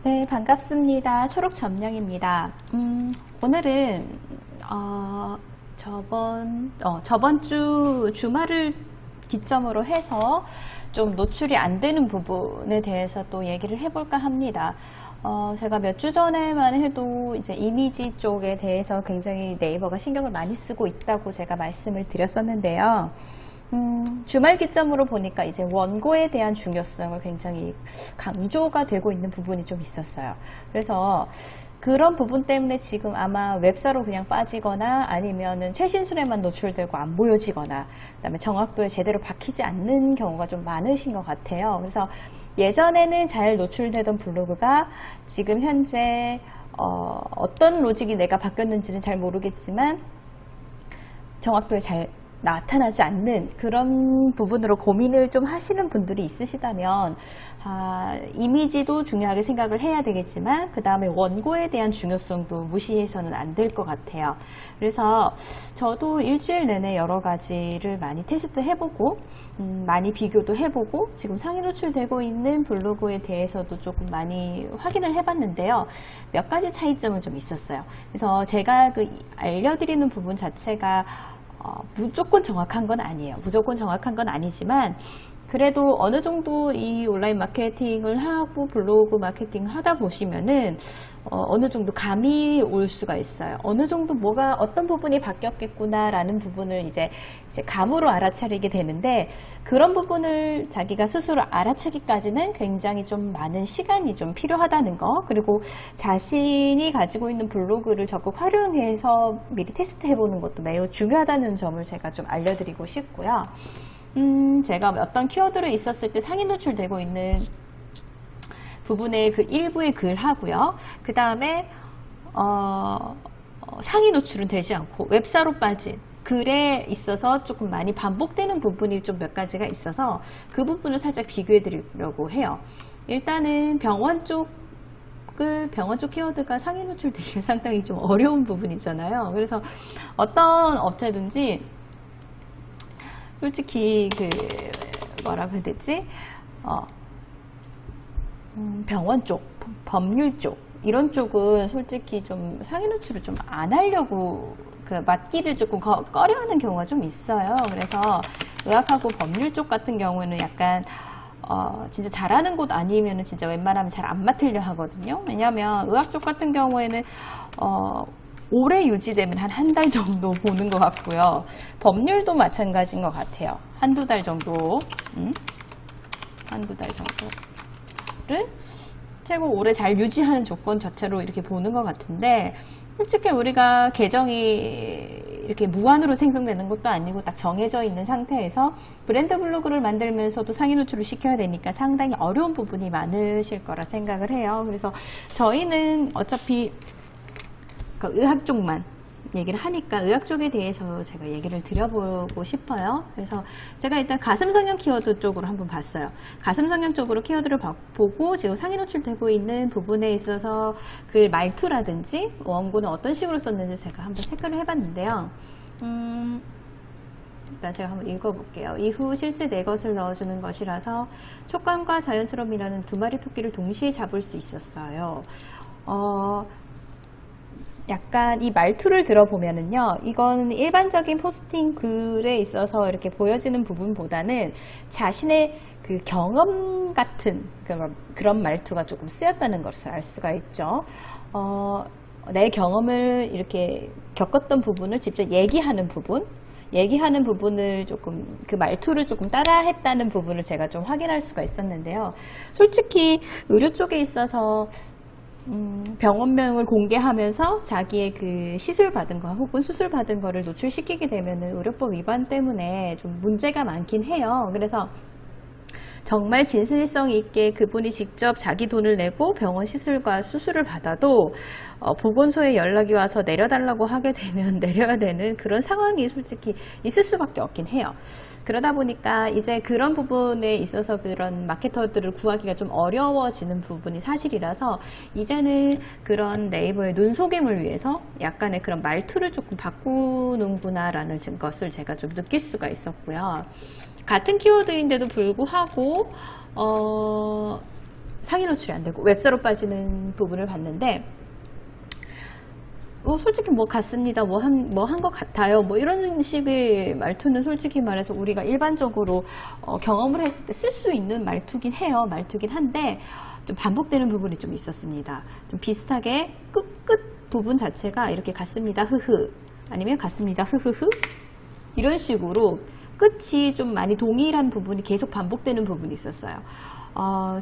네, 반갑습니다. 초록점령입니다. 오늘은 저번 주 주말을 기점으로 해서 좀 노출이 안 되는 부분에 대해서 또 얘기를 해볼까 합니다. 제가 몇 주 전에만 해도 이제 이미지 쪽에 대해서 굉장히 네이버가 신경을 많이 쓰고 있다고 제가 말씀을 드렸었는데요. 주말 기점으로 보니까 이제 원고에 대한 중요성을 굉장히 강조가 되고 있는 부분이 좀 있었어요. 그래서 그런 부분 때문에 지금 아마 웹사로 그냥 빠지거나 아니면은 최신술에만 노출되고 안 보여지거나 그다음에 정확도에 제대로 박히지 않는 경우가 좀 많으신 것 같아요. 그래서 예전에는 잘 노출되던 블로그가 지금 현재 어떤 로직이 내가 바뀌었는지는 잘 모르겠지만 정확도에 잘 나타나지 않는 그런 부분으로 고민을 좀 하시는 분들이 있으시다면 이미지도 중요하게 생각을 해야 되겠지만 그 다음에 원고에 대한 중요성도 무시해서는 안 될 것 같아요. 그래서 저도 일주일 내내 여러 가지를 많이 테스트 해보고 많이 비교도 해보고 지금 상위 노출되고 있는 블로그에 대해서도 조금 많이 확인을 해봤는데요. 몇 가지 차이점은 좀 있었어요. 그래서 제가 알려드리는 부분 자체가 무조건 정확한 건 아니에요. 무조건 정확한 건 아니지만 그래도 어느 정도 이 온라인 마케팅을 하고 블로그 마케팅 하다 보시면은 어느 정도 감이 올 수가 있어요. 어느 정도 뭐가 어떤 부분이 바뀌었겠구나 라는 부분을 이제 감으로 알아차리게 되는데 그런 부분을 자기가 스스로 알아차기까지는 굉장히 좀 많은 시간이 좀 필요하다는 거, 그리고 자신이 가지고 있는 블로그를 적극 활용해서 미리 테스트 해보는 것도 매우 중요하다는 점을 제가 좀 알려드리고 싶고요. 제가 어떤 키워드로 있었을 때 상위 노출되고 있는 부분의 그 일부의 글 하고요. 그 다음에 상위 노출은 되지 않고 웹사로 빠진 글에 있어서 조금 많이 반복되는 부분이 좀 몇 가지가 있어서 그 부분을 살짝 비교해 드리려고 해요. 일단은 병원 쪽 키워드가 상위 노출되기가 상당히 좀 어려운 부분이잖아요. 그래서 어떤 업체든지 솔직히 뭐라고 해야 되지? 병원 쪽, 법률 쪽 이런 쪽은 솔직히 좀 상위 노출을 좀 안 하려고 맡기를 조금 꺼려하는 경우가 좀 있어요. 그래서 의학하고 법률 쪽 같은 경우는 약간 진짜 잘하는 곳 아니면은 진짜 웬만하면 잘 안 맡으려 하거든요. 왜냐하면 의학 쪽 같은 경우에는 오래 유지되면 한 달 정도 보는 것 같고요. 법률도 마찬가지인 것 같아요. 한두 달 정도, 한두 달 정도를 최고 오래 잘 유지하는 조건 자체로 이렇게 보는 것 같은데, 솔직히 우리가 계정이 이렇게 무한으로 생성되는 것도 아니고 딱 정해져 있는 상태에서 브랜드 블로그를 만들면서도 상위 노출을 시켜야 되니까 상당히 어려운 부분이 많으실 거라 생각을 해요. 그래서 저희는 어차피 의학 쪽만 얘기를 하니까 의학 쪽에 대해서 제가 얘기를 드려보고 싶어요. 그래서 제가 일단 가슴 성형 키워드 쪽으로 한번 봤어요. 가슴 성형 쪽으로 키워드를 보고 지금 상위 노출되고 있는 부분에 있어서 그 말투라든지 원고는 어떤 식으로 썼는지 제가 한번 체크를 해봤는데요. 일단 제가 한번 읽어볼게요. 이후 실제 내 것을 넣어주는 것이라서 촉감과 자연스러움이라는 두 마리 토끼를 동시에 잡을 수 있었어요. 약간 이 말투를 들어보면은요, 이건 일반적인 포스팅 글에 있어서 이렇게 보여지는 부분보다는 자신의 그 경험 같은 그런 말투가 조금 쓰였다는 것을 알 수가 있죠. 내 경험을 이렇게 겪었던 부분을 직접 얘기하는 부분을 조금 그 말투를 조금 따라 했다는 부분을 제가 좀 확인할 수가 있었는데요. 솔직히 의료 쪽에 있어서 병원명을 공개하면서 자기의 그 시술 받은 거 혹은 수술 받은 거를 노출시키게 되면 의료법 위반 때문에 좀 문제가 많긴 해요. 그래서 정말 진실성 있게 그분이 직접 자기 돈을 내고 병원 시술과 수술을 받아도 보건소에 연락이 와서 내려달라고 하게 되면 내려야 되는 그런 상황이 솔직히 있을 수밖에 없긴 해요. 그러다 보니까 이제 그런 부분에 있어서 그런 마케터들을 구하기가 좀 어려워지는 부분이 사실이라서 이제는 그런 네이버의 눈속임을 위해서 약간의 그런 말투를 조금 바꾸는구나 라는 것을 제가 좀 느낄 수가 있었고요. 같은 키워드인데도 불구하고 상위 노출이 안 되고 웹사로 빠지는 부분을 봤는데 솔직히 뭐 같습니다. 뭐 한 것 같아요. 뭐 이런 식의 말투는 솔직히 말해서 우리가 일반적으로 경험을 했을 때 쓸 수 있는 말투긴 해요. 말투긴 한데 좀 반복되는 부분이 좀 있었습니다. 좀 비슷하게 끝 부분 자체가 이렇게 같습니다. 흐흐 아니면 같습니다. 흐흐흐 이런 식으로 끝이 좀 많이 동일한 부분이 계속 반복되는 부분이 있었어요.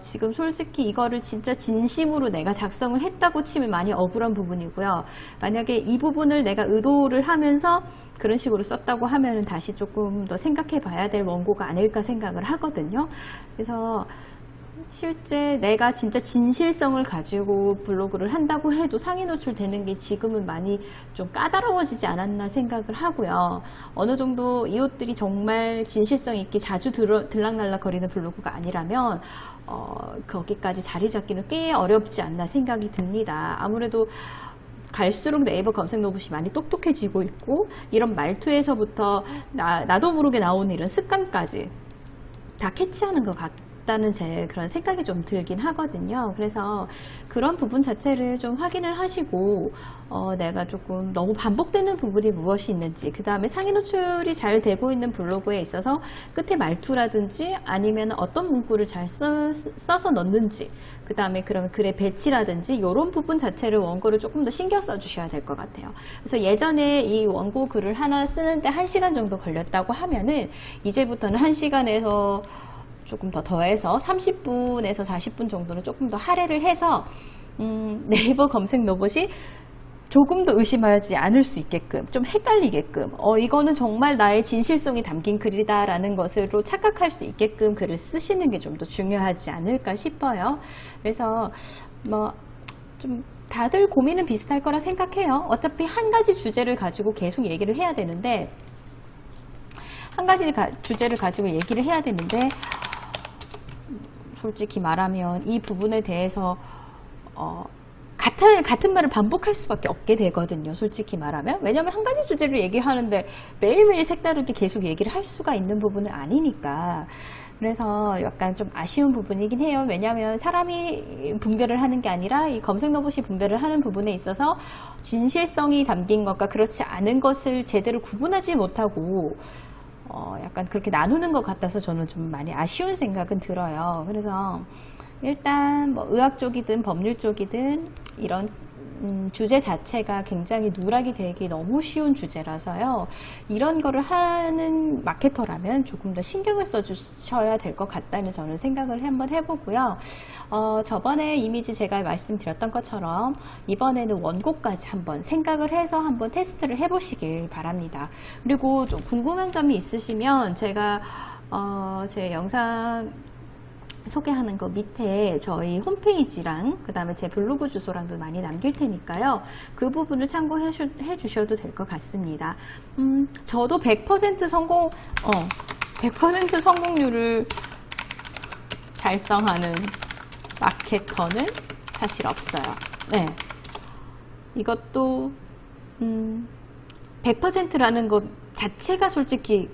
지금 솔직히 이거를 진짜 진심으로 내가 작성을 했다고 치면 많이 억울한 부분이고요. 만약에 이 부분을 내가 의도를 하면서 그런 식으로 썼다고 하면은 다시 조금 더 생각해 봐야 될 원고가 아닐까 생각을 하거든요. 그래서 실제 내가 진짜 진실성을 가지고 블로그를 한다고 해도 상위 노출되는 게 지금은 많이 좀 까다로워지지 않았나 생각을 하고요. 어느 정도 이 옷들이 정말 진실성 있게 자주 들락날락 거리는 블로그가 아니라면 거기까지 자리 잡기는 꽤 어렵지 않나 생각이 듭니다. 아무래도 갈수록 네이버 검색 로봇이 많이 똑똑해지고 있고 이런 말투에서부터 나도 모르게 나오는 이런 습관까지 다 캐치하는 것 같다는 제 그런 생각이 좀 들긴 하거든요. 그래서 그런 부분 자체를 좀 확인을 하시고 내가 조금 너무 반복되는 부분이 무엇이 있는지, 그 다음에 상위 노출이 잘 되고 있는 블로그에 있어서 끝에 말투라든지 아니면 어떤 문구를 잘 써서 넣는지, 그 다음에 그러면 글의 배치라든지 이런 부분 자체를 원고를 조금 더 신경 써 주셔야 될 것 같아요. 그래서 예전에 이 원고 글을 하나 쓰는데 1시간 정도 걸렸다고 하면은 이제부터는 1시간에서 조금 더 더해서 30분에서 40분 정도는 조금 더 할애를 해서 네이버 검색 로봇이 조금 더 의심하지 않을 수 있게끔, 좀 헷갈리게끔, 이거는 정말 나의 진실성이 담긴 글이다라는 것으로 착각할 수 있게끔 글을 쓰시는 게 좀 더 중요하지 않을까 싶어요. 그래서 뭐 좀 다들 고민은 비슷할 거라 생각해요. 어차피 한 가지 주제를 가지고 계속 얘기를 해야 되는데, 한 가지 주제를 가지고 얘기를 해야 되는데, 솔직히 말하면 이 부분에 대해서 같은 말을 반복할 수밖에 없게 되거든요. 솔직히 말하면. 왜냐면 한 가지 주제를 얘기하는데 매일매일 색다르게 계속 얘기를 할 수가 있는 부분은 아니니까. 그래서 약간 좀 아쉬운 부분이긴 해요. 왜냐하면 사람이 분별을 하는 게 아니라 이 검색 로봇이 분별을 하는 부분에 있어서 진실성이 담긴 것과 그렇지 않은 것을 제대로 구분하지 못하고 약간 그렇게 나누는 것 같아서 저는 좀 많이 아쉬운 생각은 들어요. 그래서 일단 뭐 의학 쪽이든 법률 쪽이든 이런 주제 자체가 굉장히 누락이 되기 너무 쉬운 주제라서요. 이런 거를 하는 마케터라면 조금 더 신경을 써주셔야 될 것 같다는 저는 생각을 한번 해보고요. 저번에 이미지 제가 말씀드렸던 것처럼 이번에는 원고까지 한번 생각을 해서 한번 테스트를 해보시길 바랍니다. 그리고 좀 궁금한 점이 있으시면 제가 제 영상 소개하는 거 밑에 저희 홈페이지랑 그 다음에 제 블로그 주소랑도 많이 남길 테니까요. 그 부분을 참고해 주셔도 될 것 같습니다. 저도 100% 성공, 100% 성공률을 달성하는 마케터는 사실 없어요. 네. 이것도 100%라는 것 자체가 솔직히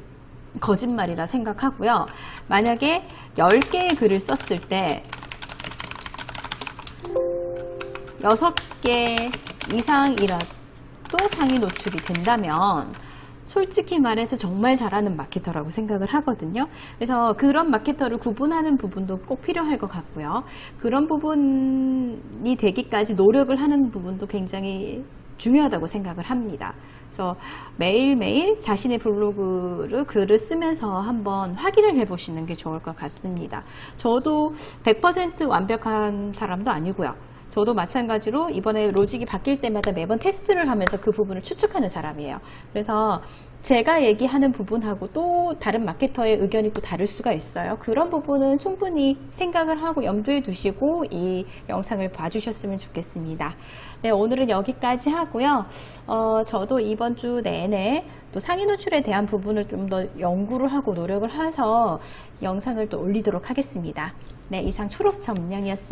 거짓말이라 생각하고요. 만약에 10개의 글을 썼을 때 6개 이상이라도 상위 노출이 된다면 솔직히 말해서 정말 잘하는 마케터라고 생각을 하거든요. 그래서 그런 마케터를 구분하는 부분도 꼭 필요할 것 같고요. 그런 부분이 되기까지 노력을 하는 부분도 굉장히 중요하다고 생각을 합니다. 그래서 매일매일 자신의 블로그를 글을 쓰면서 한번 확인을 해보시는 게 좋을 것 같습니다. 저도 100% 완벽한 사람도 아니고요. 저도 마찬가지로 이번에 로직이 바뀔 때마다 매번 테스트를 하면서 그 부분을 추측하는 사람이에요. 그래서 제가 얘기하는 부분하고 또 다른 마케터의 의견이 또 다를 수가 있어요. 그런 부분은 충분히 생각을 하고 염두에 두시고 이 영상을 봐주셨으면 좋겠습니다. 네, 오늘은 여기까지 하고요. 저도 이번 주 내내 또 상위 노출에 대한 부분을 좀 더 연구를 하고 노력을 해서 영상을 또 올리도록 하겠습니다. 네, 이상 초록천 문양이었습니다.